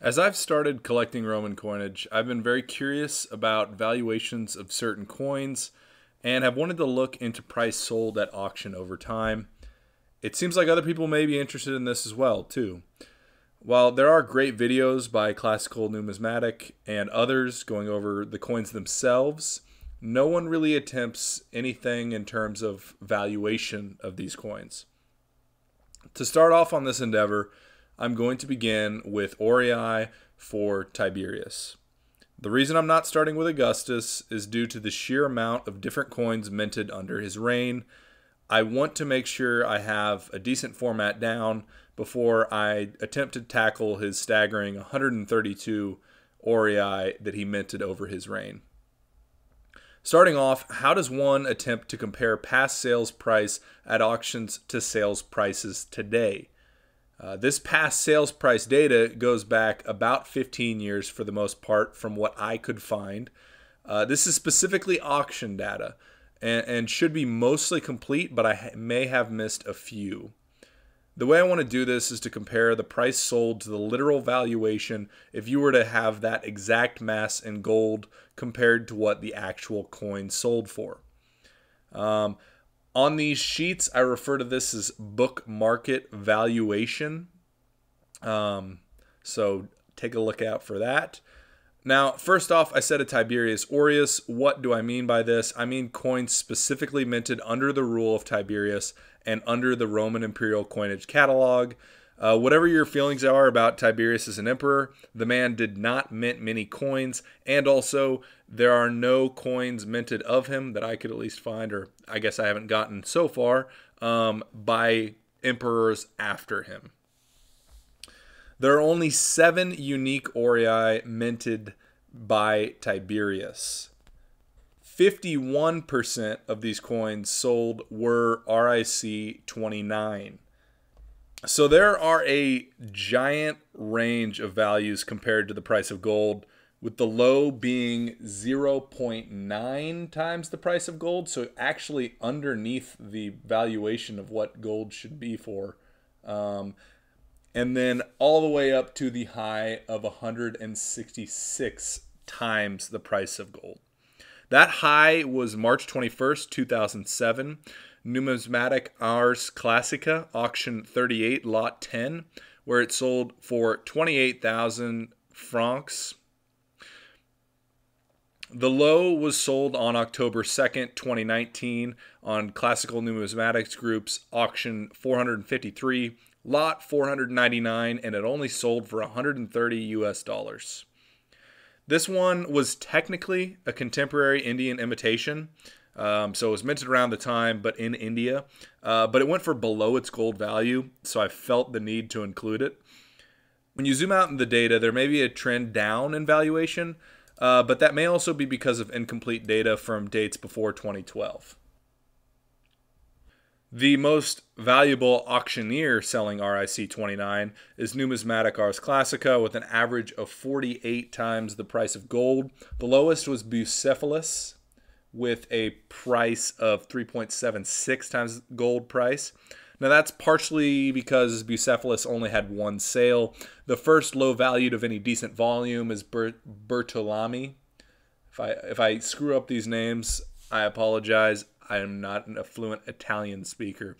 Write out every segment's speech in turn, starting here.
As I've started collecting Roman coinage, I've been very curious about valuations of certain coins and have wanted to look into price sold at auction over time. It seems like other people may be interested in this as well, too. While there are great videos by Classical Numismatic and others going over the coins themselves, no one really attempts anything in terms of valuation of these coins. To start off on this endeavor, I'm going to begin with Aurei for Tiberius. The reason I'm not starting with Augustus is due to the sheer amount of different coins minted under his reign. I want to make sure I have a decent format down before I attempt to tackle his staggering 132 Aurei that he minted over his reign. Starting off, how does one attempt to compare past sales price at auctions to sales prices today? This past sales price data goes back about 15 years for the most part from what I could find. This is specifically auction data and should be mostly complete, but I may have missed a few. The way I want to do this is to compare the price sold to the literal valuation if you were to have that exact mass in gold compared to what the actual coin sold for. On these sheets, I refer to this as book market valuation. So take a look out for that. Now, first off, I said a Tiberius Aureus. What do I mean by this? I mean coins specifically minted under the rule of Tiberius and under the Roman Imperial Coinage Catalog. Whatever your feelings are about Tiberius as an emperor, the man did not mint many coins, and also there are no coins minted of him that I could at least find, or I guess I haven't gotten so far, by emperors after him. There are only 7 unique Aurei minted by Tiberius. 51% of these coins sold were RIC 29. So there are a giant range of values compared to the price of gold, with the low being 0.9 times the price of gold, so actually underneath the valuation of what gold should be for. And then all the way up to the high of 166 times the price of gold. That high was March 21st, 2007. Numismatic Ars Classica, auction 38, lot 10, where it sold for 28,000 francs. The low was sold on October 2nd, 2019 on Classical Numismatics Group's auction 453, lot 499, and it only sold for 130 US dollars. This one was technically a contemporary Indian imitation. So it was minted around the time, but in India. But it went for below its gold value, so I felt the need to include it. When you zoom out in the data, there may be a trend down in valuation, but that may also be because of incomplete data from dates before 2012. The most valuable auctioneer selling RIC 29 is Numismatic Ars Classica with an average of 48 times the price of gold. The lowest was Bucephalus with a price of 3.76 times gold price. Now that's partially because Bucephalus only had one sale. The first low valued of any decent volume is Bertolami. If I screw up these names, I apologize. I am not a fluent Italian speaker.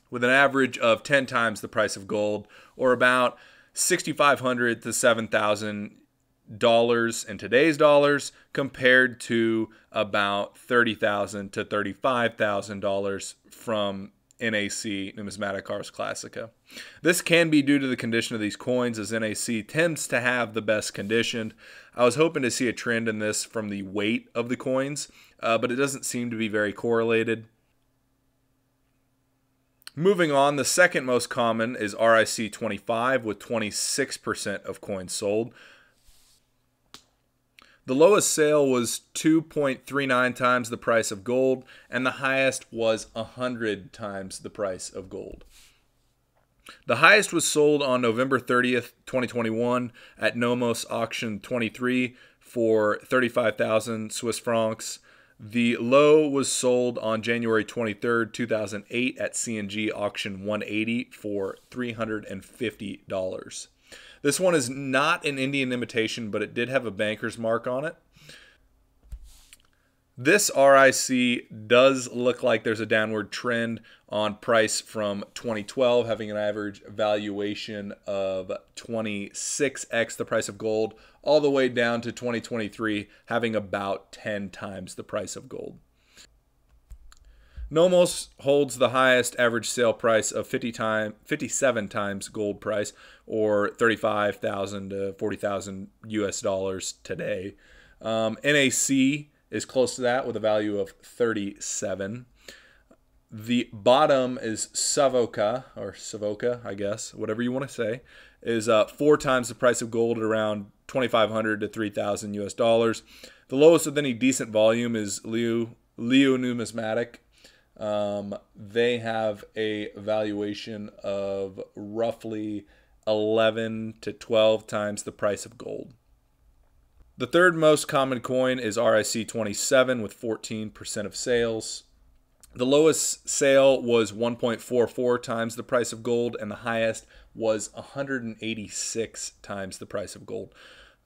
With an average of 10 times the price of gold, or about $6,500 to $7,000 in today's dollars, compared to about $30,000 to $35,000 from NAC, Numismatic Ars Classica. This can be due to the condition of these coins, as NAC tends to have the best conditioned. I was hoping to see a trend in this from the weight of the coins, but it doesn't seem to be very correlated. Moving on, the second most common is RIC 25 with 26% of coins sold. The lowest sale was 2.39 times the price of gold, and the highest was 100 times the price of gold. The highest was sold on November 30th, 2021 at Nomos Auction 23 for 35,000 Swiss francs. The low was sold on January 23rd, 2008 at CNG Auction 180 for $350. This one is not an Indian imitation, but it did have a banker's mark on it. This RIC does look like there's a downward trend on price from 2012, having an average valuation of 26x the price of gold, all the way down to 2023, having about 10 times the price of gold. Nomos holds the highest average sale price of 57 times gold price, or 35,000 to 40,000 US dollars today. NAC is close to that with a value of 37. The bottom is Savoca, or Savoca, I guess, whatever you want to say, is 4 times the price of gold at around 2,500 to 3,000 US dollars. The lowest with any decent volume is Leo Numismatic. They have a valuation of roughly 11 to 12 times the price of gold. The third most common coin is RIC 27 with 14% of sales. The lowest sale was 1.44 times the price of gold, and the highest was 186 times the price of gold.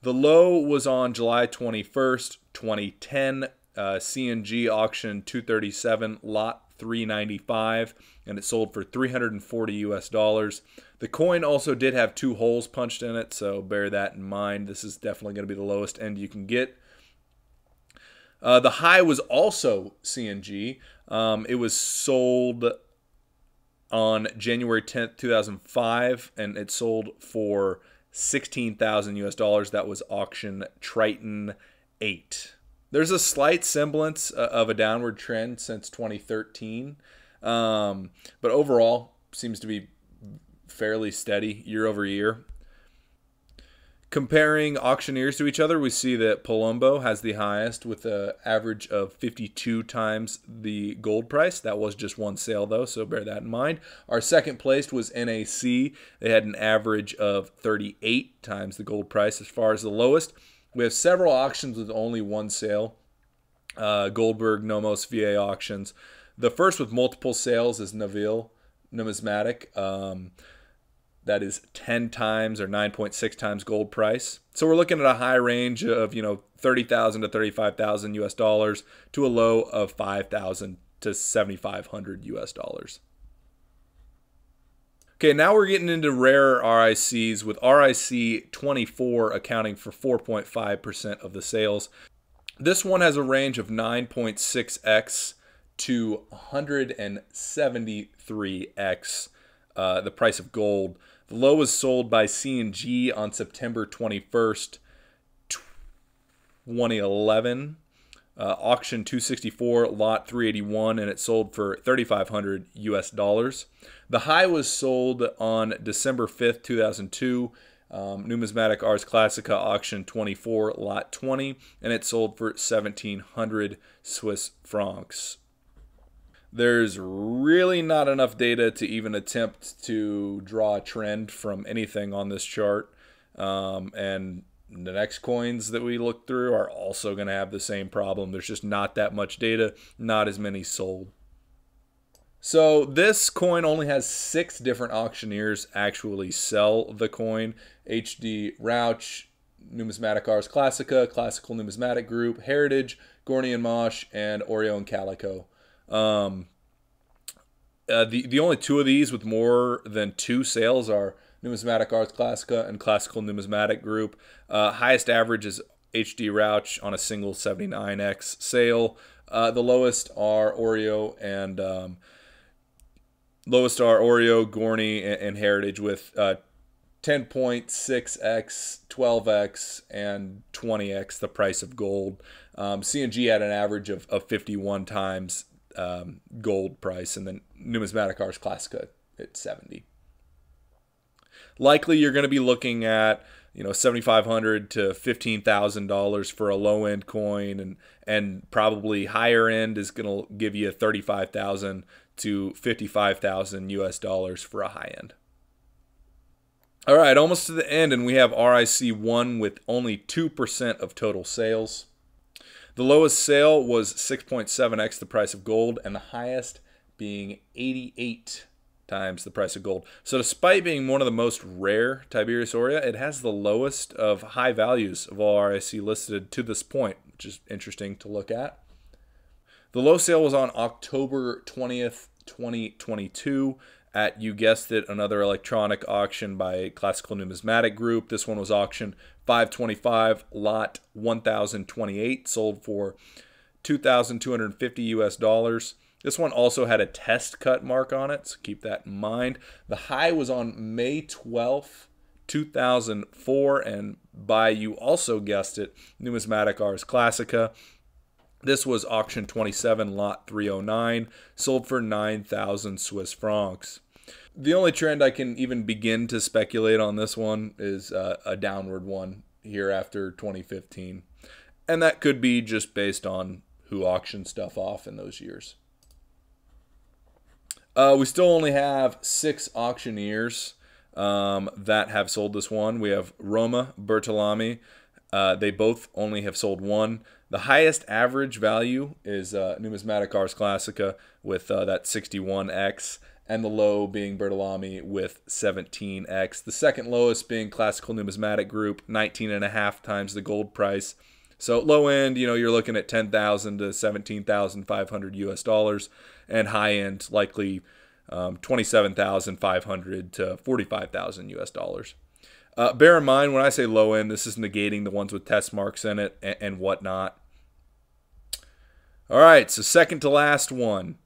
The low was on July 21st, 2010, CNG auction 237, lot 395, and it sold for 340 US dollars. The coin also did have 2 holes punched in it, so bear that in mind. This is definitely going to be the lowest end you can get. The high was also CNG. It was sold on January 10th, 2005, and it sold for 16,000 US dollars. That was auction Triton 8. There's a slight semblance of a downward trend since 2013, but overall seems to be fairly steady year over year. Comparing auctioneers to each other, we see that Palumbo has the highest with an average of 52 times the gold price. That was just one sale though, so bear that in mind. Our second placed was NAC. They had an average of 38 times the gold price. As far as the lowest, we have several auctions with only one sale. Goldberg, Nomos, VA auctions. The first with multiple sales is Neville Numismatic. That is 10 times or 9.6 times gold price. So we're looking at a high range of 30,000 to 35,000 US dollars to a low of 5,000 to 7,500 US dollars. Okay, now we're getting into rarer RICs, with RIC 24 accounting for 4.5% of the sales. This one has a range of 9.6x to 173x the price of gold. The low was sold by C&G on September 21st, 2011. Auction 264, lot 381, and it sold for 3,500 US dollars. The high was sold on December 5th, 2002. Numismatic Ars Classica auction 24, lot 20, and it sold for 1,700 Swiss francs. There's really not enough data to even attempt to draw a trend from anything on this chart. And the next coins that we look through are also going to have the same problem. There's just not that much data, not as many sold. So this coin only has 6 different auctioneers actually sell the coin. HD Rauch, Numismatic Ars Classica, Classical Numismatic Group, Heritage, Gorny and Mosh, and Aurei and Calico. The only 2 of these with more than 2 sales are Numismatic Ars Classica and Classical Numismatic Group. Highest average is HD Rauch on a single 79x sale. The lowest are Aurei and Gorny and Heritage with 10.6x, 12x, and 20x the price of gold. C&G had an average of 51 times gold price, and then Numismatic Ars Classica at 70. Likely you're going to be looking at $7,500 to $15,000 for a low end coin, and probably higher end is going to give you 35,000 to 55,000 US dollars for a high end. All right, almost to the end, and we have RIC1 with only 2% of total sales. The lowest sale was 6.7x the price of gold, and the highest being 88 times the price of gold. So despite being one of the most rare Tiberius Aurea, it has the lowest of high values of all RIC listed to this point, which is interesting to look at. The low sale was on October 20th, 2022 at, you guessed it, another electronic auction by Classical Numismatic Group. This one was auctioned 525, lot 1028, sold for $2,250 US. This one also had a test cut mark on it, so keep that in mind. The high was on May 12th, 2004, and by, you also guessed it, Numismatic Ars Classica. This was auction 27, lot 309, sold for 9,000 Swiss francs. The only trend I can even begin to speculate on this one is a downward one here after 2015. And that could be just based on who auctioned stuff off in those years. We still only have 6 auctioneers that have sold this one. We have Roma, Bertolami. They both only have sold one. The highest average value is Numismatic Ars Classica with that 61x, and the low being Bertolami with 17x. The second lowest being Classical Numismatic Group, 19.5 times the gold price. So low end, you're looking at 10,000 to 17,500 US, and high end likely 27,500 to 45,000 US. Bear in mind, when I say low end, this is negating the ones with test marks in it and whatnot. All right, so second to last one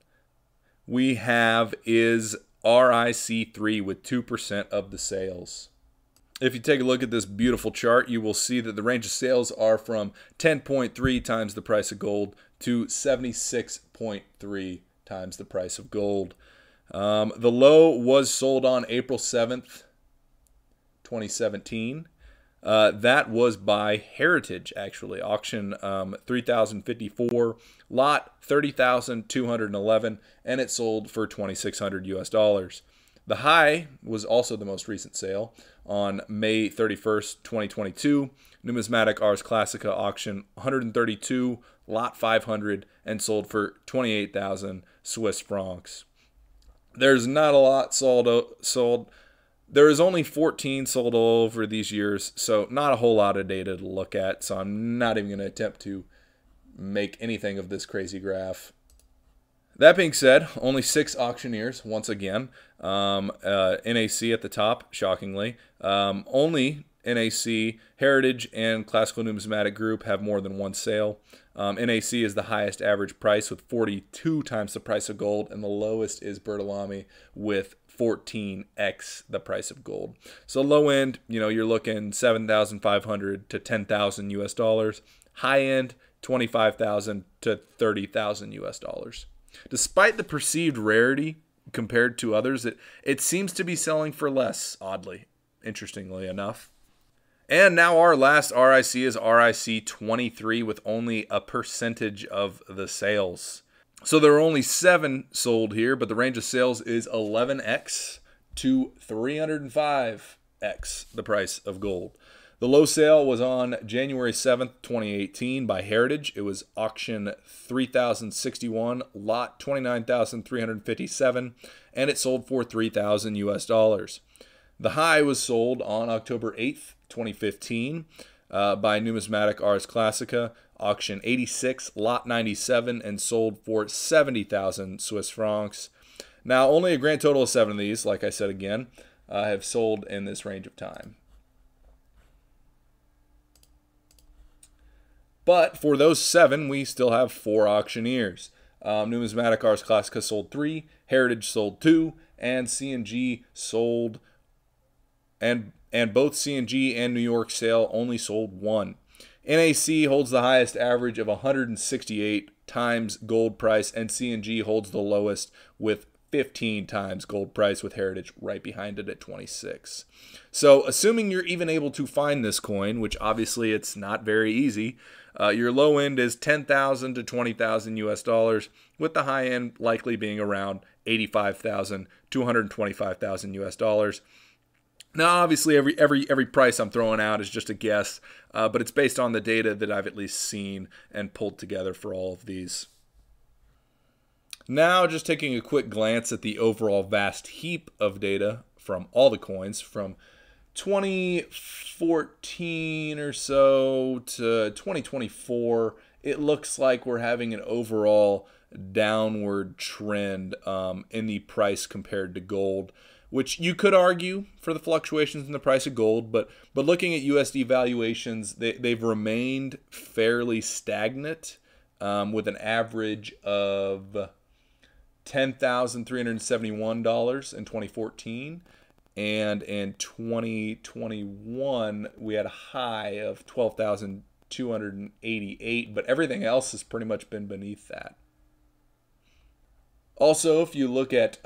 we have is RIC3 with 2% of the sales. If you take a look at this beautiful chart, you will see that the range of sales are from 10.3 times the price of gold to 76.3 times the price of gold. The low was sold on April 7th, 2017. That was by Heritage, actually. Auction 3,054, lot 30,211, and it sold for 2,600 US. The high was also the most recent sale on May 31st, 2022. Numismatic Ars Classica auction 132, lot 500, and sold for 28,000 Swiss francs. There's not a lot sold. There is only 14 sold over these years, so not a whole lot of data to look at, so I'm not even going to attempt to make anything of this crazy graph. That being said, only 6 auctioneers, once again. NAC at the top, shockingly. Only NAC, Heritage, and Classical Numismatic Group have more than one sale. NAC is the highest average price with 42 times the price of gold, and the lowest is Bertolami with 14x the price of gold. So low end, you're looking 7,500 to 10,000 US. High end, 25,000 to 30,000 US. Despite the perceived rarity compared to others, it seems to be selling for less, oddly, interestingly enough. And now our last RIC is RIC 23 with only a percentage of the sales. So there are only 7 sold here, but the range of sales is 11x to 305x the price of gold. The low sale was on January 7th, 2018 by Heritage. It was auction 3,061, lot 29,357, and it sold for 3,000 US. The high was sold on October 8th, 2015 by Numismatic Ars Classica, auction 86, lot 97, and sold for 70,000 Swiss francs. Now, only a grand total of 7 of these, like I said again, have sold in this range of time. But for those 7, we still have 4 auctioneers. Numismatic Ars Classica sold 3, Heritage sold 2, and C&G sold, and both C&G and New York sale only sold 1. NAC holds the highest average of 168 times gold price, and C&G holds the lowest with 15 times gold price, with Heritage right behind it at 26. So assuming you're even able to find this coin, which obviously it's not very easy, your low end is 10,000 to 20,000 US, with the high end likely being around 85,000 to 125,000 US. Now, obviously, every price I'm throwing out is just a guess, but it's based on the data that I've at least seen and pulled together for all of these. Now, just taking a quick glance at the overall vast heap of data from all the coins from 2014 or so to 2024, it looks like we're having an overall downward trend in the price compared to gold, which you could argue for the fluctuations in the price of gold, but looking at USD valuations, they've remained fairly stagnant with an average of $10,371 in 2014. And in 2021, we had a high of 12,288, but everything else has pretty much been beneath that. Also, if you look at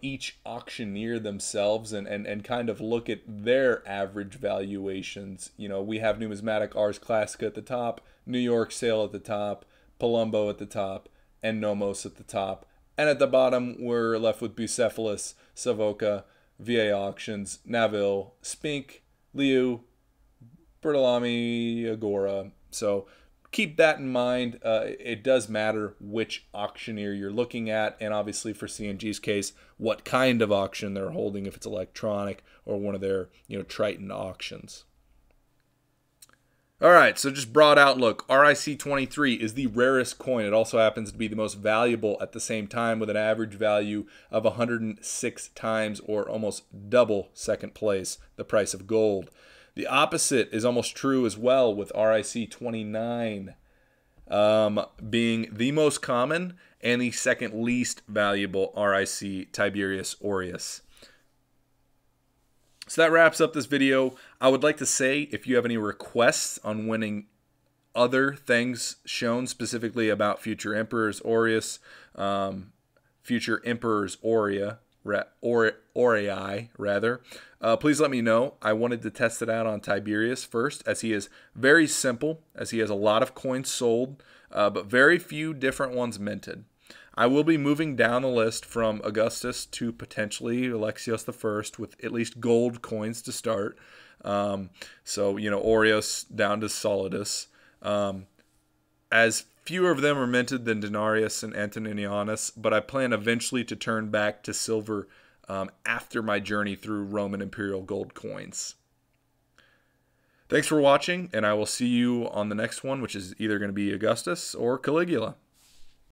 each auctioneer themselves and kind of look at their average valuations, you know, we have Numismatic Ars Classica at the top, New York Sale at the top, Palumbo at the top, and Nomos at the top. And at the bottom, we're left with Bucephalus, Savoca, VA Auctions, Naville, Spink, Liu, Bertolami, Agora. So keep that in mind. It does matter which auctioneer you're looking at, and obviously for CNG's case, what kind of auction they're holding, if it's electronic or one of their, you know, Triton auctions. All right, so just broad outlook. RIC23 is the rarest coin. It also happens to be the most valuable at the same time, with an average value of 106 times, or almost double second place, the price of gold. The opposite is almost true as well, with RIC29 being the most common and the second least valuable RIC, Tiberius Aureus. So that wraps up this video. I would like to say, if you have any requests on winning other things shown specifically about future Emperors Aureus, future Emperors Aurea, Aurei rather, please let me know. I wanted to test it out on Tiberius first, as he is very simple, as he has a lot of coins sold, but very few different ones minted. I will be moving down the list from Augustus to potentially Alexios I with at least gold coins to start. So, you know, Aureus down to Solidus. As fewer of them are minted than Denarius and Antoninianus, but I plan eventually to turn back to silver after my journey through Roman Imperial gold coins. Thanks for watching, and I will see you on the next one, which is either going to be Augustus or Caligula.